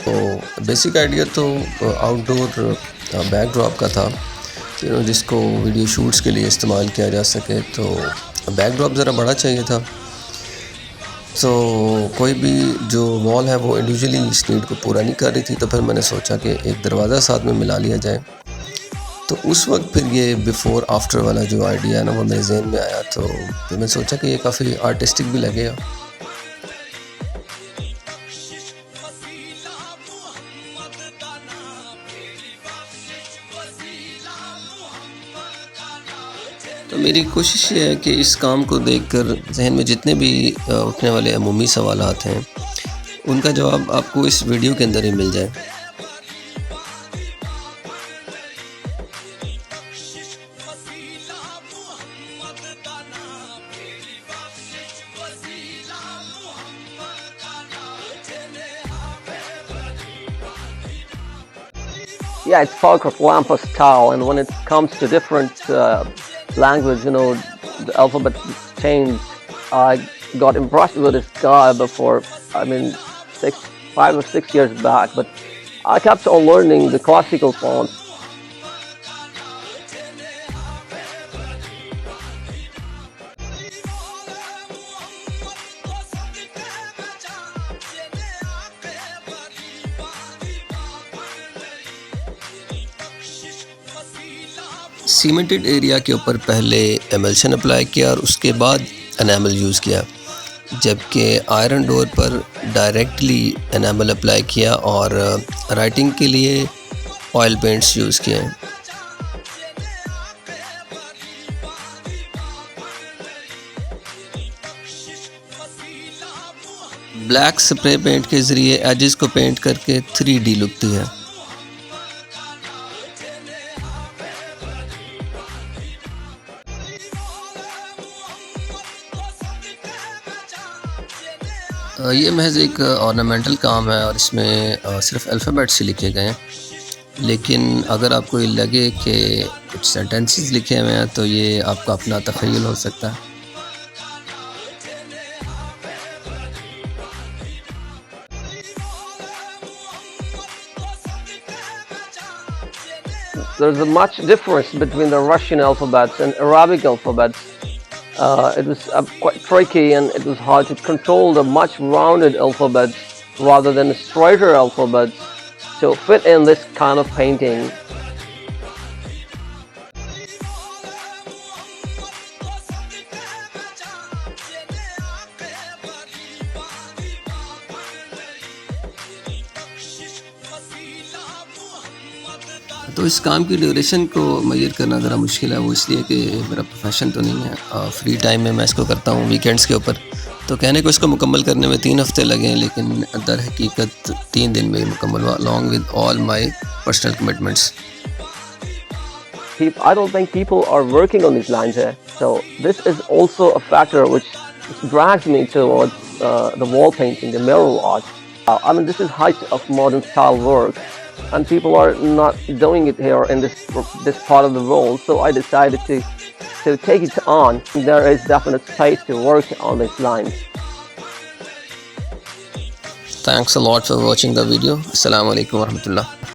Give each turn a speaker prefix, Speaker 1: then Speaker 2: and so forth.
Speaker 1: तो basic idea तो outdoor backdrop का था, जिसको वीडियो शूट्स के लिए इस्तेमाल किया जा सके। तो बैकड्रॉप ज़रा बड़ा चाहिए था, तो कोई भी जो वॉल है वो इंडिविजुअली इस नीड को पूरा नहीं कर रही थी। तो फिर मैंने सोचा कि एक दरवाज़ा साथ में मिला लिया जाए। तो उस वक्त फिर ये बिफ़ोर आफ्टर वाला जो आइडिया है ना, वो मेरे जहन में आया। तो फिर मैंने सोचा कि ये काफ़ी आर्टिस्टिक भी लगेगा। तो मेरी कोशिश ये है कि इस काम को देखकर जहन में जितने भी उठने वाले अमूमी सवालात हैं, उनका जवाब आपको इस वीडियो के अंदर ही मिल जाए।
Speaker 2: Yeah, it's calligraphy style, and when it comes to different language, the alphabet changed. I got impressed with this guy before, 5 or 6 years back, but I kept on learning the classical fonts.
Speaker 1: Cemented area के ऊपर पहले emulsion apply किया और उसके बाद enamel use किया, जबकि iron door पर डायरेक्टली एनामल अप्लाई किया और राइटिंग के लिए ऑयल पेंट्स यूज़ किए। ब्लैक स्प्रे पेंट के ज़रिए एजेस को पेंट करके 3D लुक दी है। ये महज एक ऑर्नामेंटल काम है और इसमें सिर्फ अल्फ़ाबेट्स ही लिखे गए हैं, लेकिन अगर आपको ये लगे कि कुछ सेंटेंसेस लिखे हुए हैं तो ये आपका अपना तख़य्युल हो सकता है।
Speaker 2: There's a much difference between the Russian alphabets and Arabic alphabets. It was quite tricky, and it was hard to control the much rounded alphabets rather than the straighter alphabets to fit in this kind of painting.
Speaker 1: तो इस काम की duration को major करना ज़रा मुश्किल है, वो इसलिए कि मेरा प्रोफेशन तो नहीं है। फ्री टाइम में मैं इसको करता हूँ वीकेंड्स के ऊपर। तो कहने को इसको मुकम्मल करने में 3 हफ्ते लगे हैं, लेकिन दर हकीकत 3 दिन में मुकम्मल हुआ, along with all my personal commitments.
Speaker 2: I don't think people are working on these lines here. So this is also a factor which drags me towards the wall painting, the mural art. This is height of modern style work, and people are not doing it here in this part of the world. So I decided to take it on. There is definite space to work on these lines.
Speaker 1: Thanks a lot for watching the video. Assalamu alaikum warahmatullah.